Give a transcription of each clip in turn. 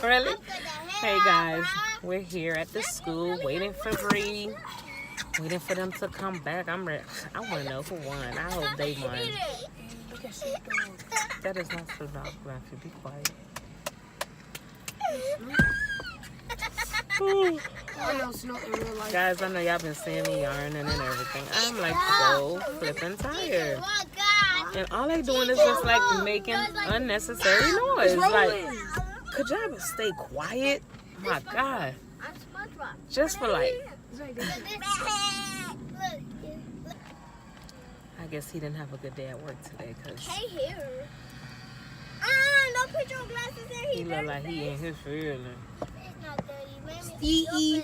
Really? Hey guys, we're here at the school waiting for Bree. Waiting for them to come back. I'm ready. I want to know who won. I hope they won. That is not so dog laughing. Be quiet. Guys, I know y'all been seeing me yarning and everything. I'm like so flipping tired. And all they doing is just like making unnecessary noise. Like, could y'all stay quiet? My God. Just for like. I guess he didn't have a good day at work today because don't put your glasses in. he look like he in his feelings. E.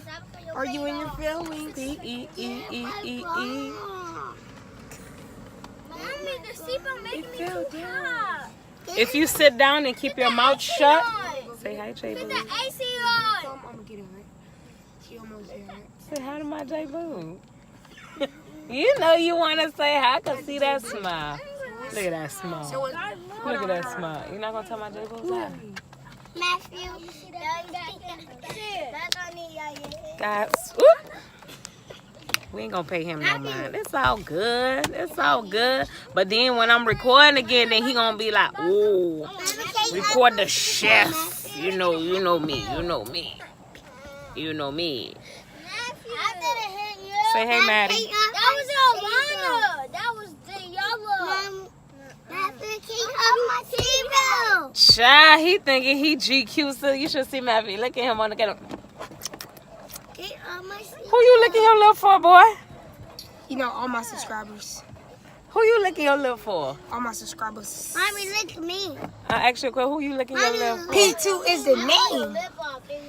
Are you in your feelings? E. Mommy, the seatbelt making me too hot. If you sit down and keep your mouth shut, say hi, J Put Boo. the AC on. I'm gonna get it right. She almost there. Say hi to my J Boo. You know you want to say hi. I can see that smile. Look at that smile. Look at that smile. You're not gonna tell my J Boo hi? Matthew. Guys, whoop. We ain't gonna pay him no mind. It's all good. It's all good. But then when I'm recording again, then he gonna be like, "Oh, record the chef." You know me. You know me. You know me. Say hey, Maddie. That was Alana. That was the yellow. Child, he thinking he GQ, so you should see Maddie. Look at him on the camera. Who you licking your lip for, boy? You know, all my subscribers. Who you licking your lip for? All my subscribers. Mommy, lick me. I asked you a question. Who you licking your lip for? P2 is the name.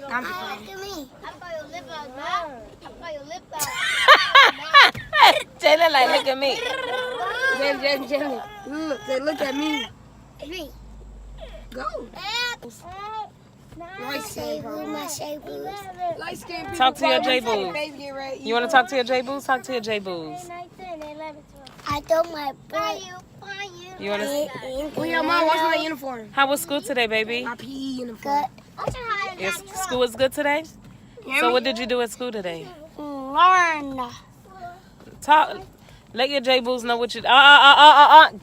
I'm look at me. I've got your lip out. I've got your lip out. Jayla like, look at me. Jenny. Look at me. Me. Go. Light skin people. Talk to your J-Boos. You want to talk to your J-Boos? Talk to your J-Boos. I told my brother. You want to? Oh yeah, Mom, what's my uniform? How was school today, baby? My PE uniform. Yes, school was good today? So what did you do at school today? Learn. Talk. Let your J-Boos know what you...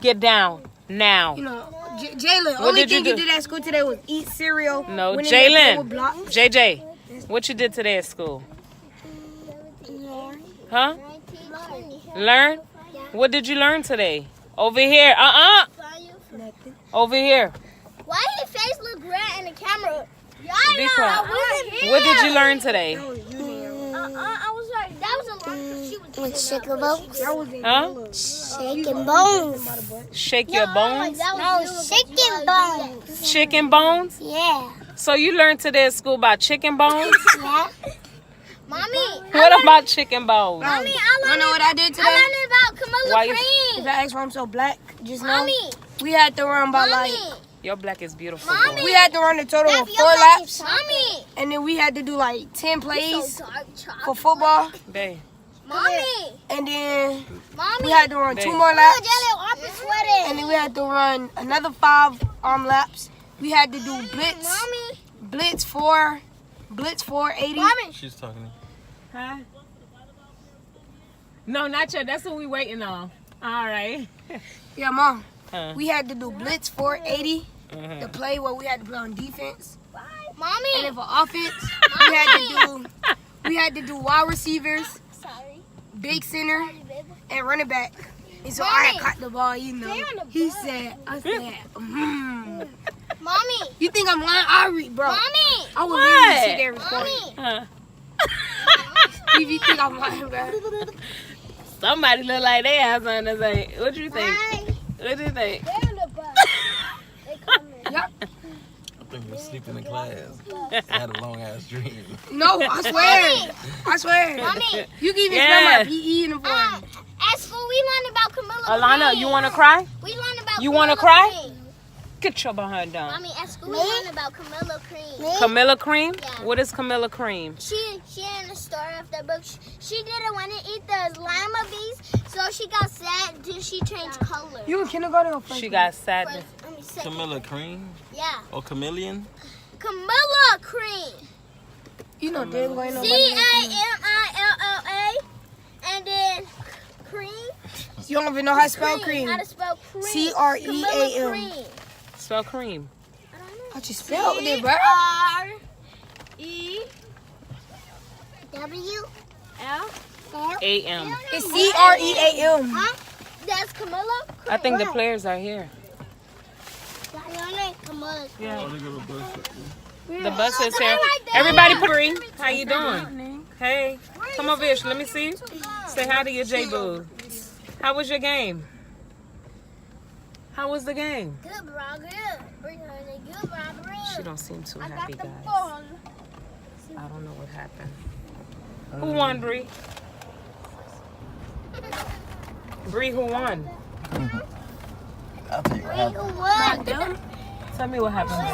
Get down. Now. You know, Jalen, What only did you thing do? you did at school today was eat cereal. No, went in there, play Jalen. with blocks. JJ, what you did today at school? Huh? Learn? What did you learn today? Over here. Nothing. Over here. Why his face look red in the camera? Be quiet. What did you learn today? I was like, that was a lot. She was shaking bones. Huh? Shaking bones. Shake your bones? No, shaking bones. Chicken bones? Yeah. So you learned today at school about chicken bones? Yeah. Mommy. What about chicken bones? Mommy, You know what I did today? I learned about Camilla Why you- If cream. I asked why I'm so black, just know Mommy. we had to run about Mommy. like Your black is beautiful. Mommy. boy. we had to run a total of Daddy, 4 your laps, Mommy. and then we had to do like 10 plays So dark for football, Babe. Mommy. and then Mommy. we had to run Babe. 2 more Oh, laps, Jelly, Arp is sweating. and then we had to run another 5 laps. We had to do blitz 480. Mommy. She's talking to me. Huh? No, not yet. That's what we waiting on. All right. Yeah, Mom. Huh. We had to do blitz 480, the Uh-huh. play where we had to play on defense, Mommy. and then for offense, we had to do wide receivers, Sorry. big center, Sorry, baby. and running back. And so I Mommy. had caught the ball, you know. Stay on the He ball. said, Mommy. You think I'm lying? I read, bro. Mommy. I would What? literally sit there and record. Mommy. Huh. If you think I'm lying, bro. Somebody look like they have something to say. What you think? Hi. What you think? They're on the bus. They coming. Yep. I think you're sleeping in class. I had a long ass dream. No, I swear. I swear. Mommy. You can even Yeah. smell my PE uniform. At school, we learned about Camilla Alana, cream. you want to cry? We learned about You wanna Camilla cry? cream. Get your behind down. Mommy, at school, we learned about Camilla cream. Camilla cream? Yeah. What is Camilla cream? She in the story of the book. She didn't want to eat the lima beans, so she got sad. She changed color. You in kindergarten or first? She got sadness. Let me Camilla Cream Yeah. or Chameleon? Camilla Cream. You know, they ain't going C-A-M-I-L-L-A. And then cream. You don't even know how to spell cream. How to spell cream? C-R-E-A-M. Camilla Cream. Spell cream. How you spelled it, bro? C-R-E-W-L. A.M. It's C-R-E-A-M. Huh? That's Camilla? I think the players are here. Your name Camilla. Yeah. Yeah. The bus is here. Everybody put green. How you doing? Hey. Come over here. Let me see. Say hi to your J-Boo. How was your game? How was the game? Good, bro. Good. Good, bro. She don't seem too I happy, got the guys. ball. I don't know what happened. Who won, Bree? Bree, who won? I'll tell you what happened. Tell me what happened. Bree.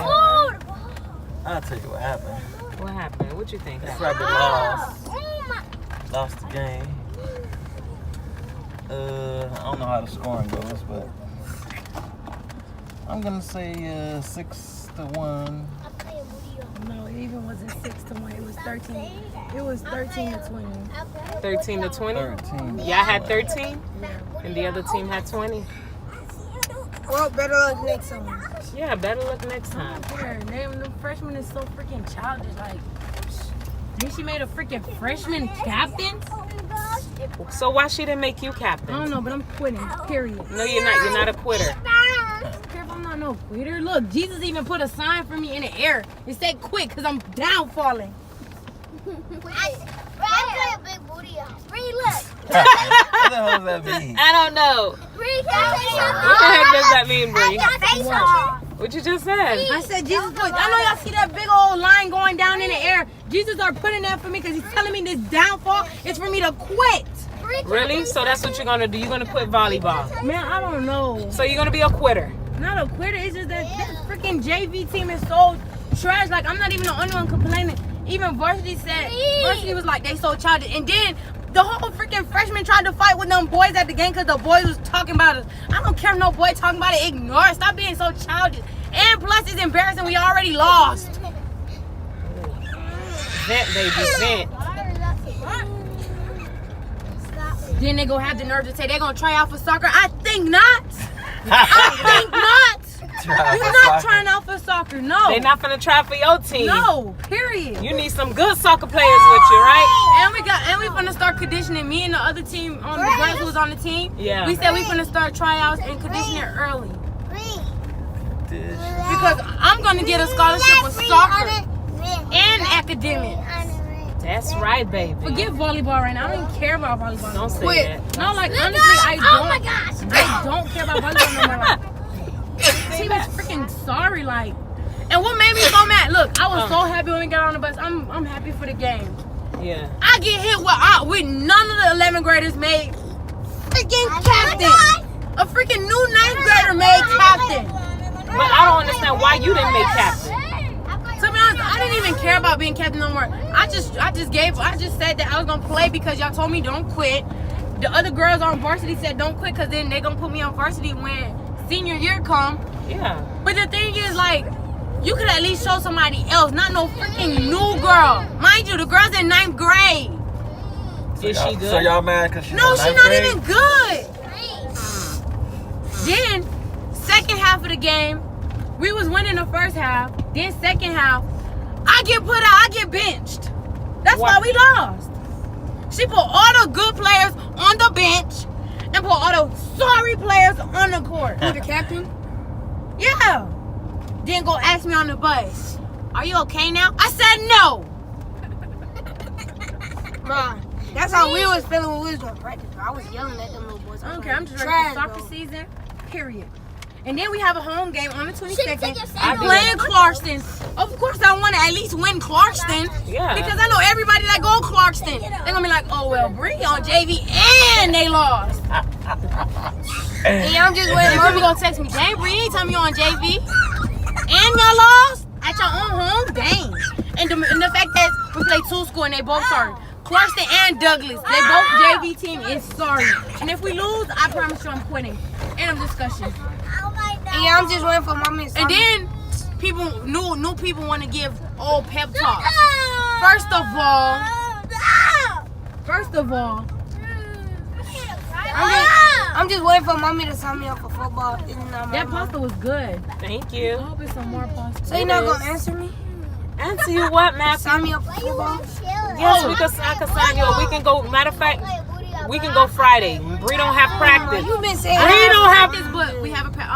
I'll tell you what happened. What happened? What you think This happened? rabbit lost. Oh my. Lost the game. I don't know how the scoring goes, but I'm gonna say 6-1. No, it even wasn't 6-1. It was 13. It was 13-20. 13 to 20? 13. Y'all had 13? And the other team had 20? Well, better luck next time. Yeah, better luck next time. The freshman is so freaking childish. Like, then she made a freaking freshman captain. So why she didn't make you I don't captain? know, but I'm quitting. Period. No, you're not. You're not a quitter. I don't care if I'm not no quitter. Look, Jesus even put a sign for me in the air. It said quit because I'm down falling. I play a big booty out. Bree, look. What the hell does that mean? I don't know. Bree, got What the heck does that mean, Bree? face off. What you just said? I said Jesus put. I know y'all see that big old line going down in the air. Jesus are putting that for me because he's telling me this downfall is for me to quit. Really? So that's what you're gonna do? You're gonna quit volleyball? Man, I don't know. So you're gonna be a quitter? Not a quitter. It's just that this freaking JV team is so trash. Like, I'm not even the only one complaining. Even varsity said, varsity was like, they so childish. And then the whole freaking freshman tried to fight with them boys at the game because the boys was talking about us. I don't care if no boy talking about it. Ignore it. Stop being so childish. And plus, it's embarrassing. We already lost. Vent, baby, vent. Then they gonna have the nerve to say they're gonna try out for soccer. I think not. I think not. You're not trying out for soccer. No. They're not gonna try for your team. No. Period. You need some good soccer players with you, right? And we finna start conditioning. Me and the other team on the girls who was on the team. Yeah. We said we finna start tryouts and conditioning early Bree. because I'm gonna get a scholarship for soccer and academic. That's right, baby. Forget volleyball right now. I don't even care about volleyball. Don't say Quit. that. No, like honestly, I don't. Oh my gosh. I don't care about volleyball no more. Like, the team is freaking sorry. Like, and what made me so mad? Look, I was so happy when we got on the bus. I'm happy for the game. Yeah. I get hit with none of the 11th graders made freaking captain. A freaking new 9th grader made captain. But I don't understand why you didn't make captain. To be honest, I didn't even care about being captain no more. I just said that I was gonna play because y'all told me don't quit. The other girls on varsity said don't quit because then they gonna put me on varsity when senior year come. Yeah. But the thing is, like, you could at least show somebody else, not no freaking new girl. Mind you, the girl's in 9th grade. Is she good? So y'all mad because she's No, in she's ninth not grade? even good. Then, second half of the game, we was winning the first half. Then second half, I get put out, I get benched. That's why we lost. She put all the good players on the bench and put all the sorry players on the court. You the captain? Yeah. Then go ask me on the bus, are you okay now? I said no. Man, that's how we was feeling when we was doing practice. I was yelling at them little boys. I don't care. I'm just ready Trash, for soccer bro. season. Period. And then we have a home game on the 22nd. I I'm do. playing Clarkston. Of course, I want to at least win Clarkston. Yeah. Because I know everybody that go Clarkston. They're going to be like, oh, well, Bree on JV and they lost. And I'm just waiting. And Bree going to text me, dang, Bree, you ain't tell me you on JV. And y'all lost at your own home? Dang. And the fact that we play two school and they both sorry. Clarkston and Douglas, they both JV team is sorry. And if we lose, I promise you I'm quitting. End of discussion. And yeah, I'm just waiting for mommy to And then new people want to give old pep talks. First of all, I'm just waiting for mommy to sign me up for football. that pasta was good. Thank I you. hope it's some more pasta. So you're not gonna answer me? Answer you what, Matthew? Sign me up for football? Yes, I can sign you. We can go. Matter of fact, we can go Friday. Bree don't have practice. You've been saying Bree don't have. This, but we have a pep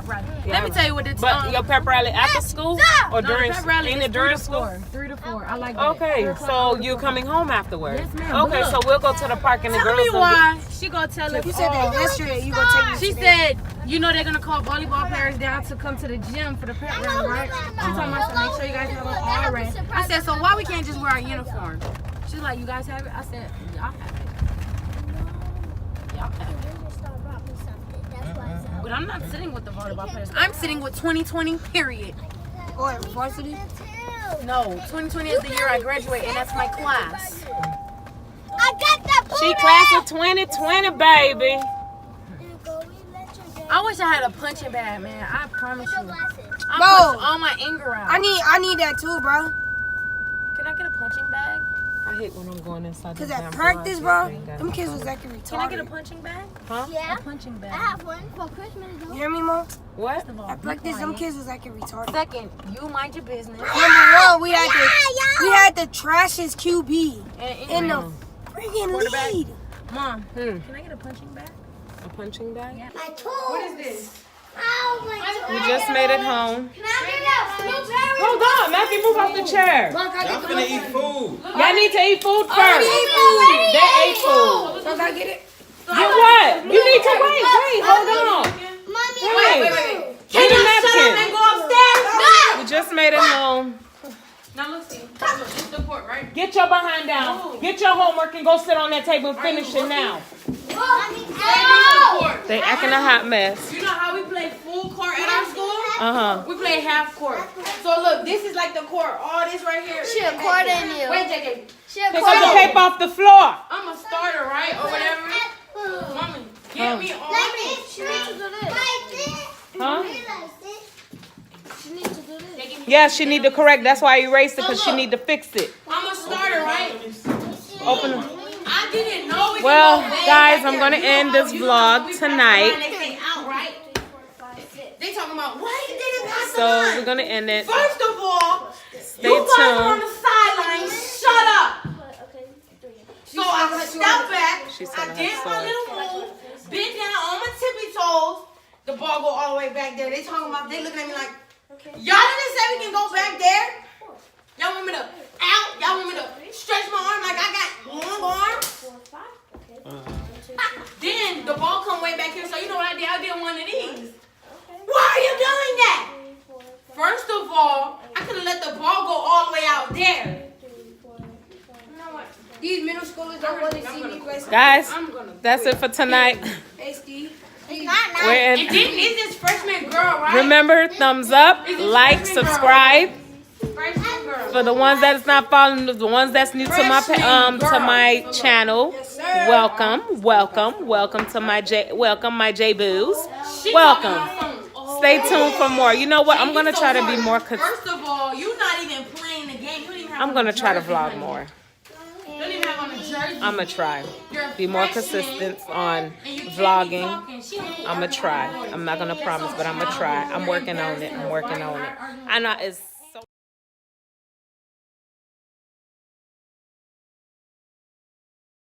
rally. Let me tell you what it's But your pep rally after school or during? pep rally Ain't is it during school? 3 to 4. I like that. Okay, so you coming home afterwards? Yes, ma'am. Okay, But so we'll go to the park and the Tell girls. me why she gonna tell us You said that yesterday. You gonna take me She today. said, you know they're gonna call volleyball players down to come to the gym for the pep rally, right? She told me, so make sure you guys have an all red. I said, so why we can't just wear our uniform? She's like, you guys have it? I said, y'all have it. Y'all have it. But I'm not sitting with the volleyball players. I'm sitting with 2020, period. Or varsity? No, 2020 is the year I graduate, and that's my class. I got that. She class of 2020, baby. I wish I had a punching bag, man. I promise you. I Bro. punch all my anger out. I need that too, bro. Can I get a punching bag? I hate when I'm going inside. Cause the at damn practice, garage. bro, them kids was acting retarded. Can I get a punching bag? Huh? Yeah. A punching bag. I have one for Christmas. You hear me, mom? What? First of all, At practice, them kids was acting retarded. Second, you mind your business. Number one, we had the trashiest QB And in the freaking Quarterback. lead. Mom, can I get a punching bag? A punching bag? Yeah. My tool. What is this? Oh my We just made it home. Can I get that blueberry? Hold on, Matthew, move off the chair. Y'all finna eat food. Y'all need to eat food first. They ate food. So I get it? You what? You need to wait. Hold on. Mommy, Wait. Can Get a you shut up and napkin. go upstairs? We just made it home. Now look, see. Look, it's the court, right? Get your behind down. Get your homework and go sit on that table and finish it now. Mommy, Court. They acting a hot mess. You know how we play full court at our school? Uh-huh. We play half court. So look, this is like the court. All this right here. She a quarter in you. Wait, JJ. She a Pick up the paper off the floor. I'm a starter, right? Or whatever. Mommy, get me all this. She needs to do this. Huh? She needs to do this. Yeah, she need to correct. That's why I erased it, because she need to fix it. I'm a starter, right? Open it. I didn't know we Well, could go way guys, back I'm there. gonna You know end how this we vlog pass the tonight. line, they say out, right? They talking about why you didn't pass the So line. we're gonna end it. First of all, Stay you guys are on tuned. the sideline. Shut up. So I stepped back. She's I telling her did my story. little move. Bent down on my tippy toes. The ball go all the way back there. They talking about. They looking at me like, y'all didn't say we can go back there. Y'all want me to out? Y'all want me to stretch my arm like I got long arms? Then the ball come way back here. So you know what I did? I did one of these. Why are you doing that? First of all, I could have let the ball go all the way out there. You know what? These middle schoolers don't want to see me play. Guys, I'm gonna. that's it for tonight. Hey, Steve. We're And in. then is this freshman girl, right? Remember, thumbs up, like, subscribe. Freshman girl. For the ones that's not following, the ones that's new to my channel, welcome to my J Boos. Welcome. Stay tuned for more. You know what? I'm gonna try to be more. First of all, you're not even playing the game. You don't even have I'm on gonna a try to jersey, vlog honey. more. You don't even have on a jersey. I'm gonna try. You're a Be more freshman, consistent on and you can't be vlogging. talking. She don't I'm gonna try. I'm not gonna promise, but I'm gonna try. I'm working on it. I know it's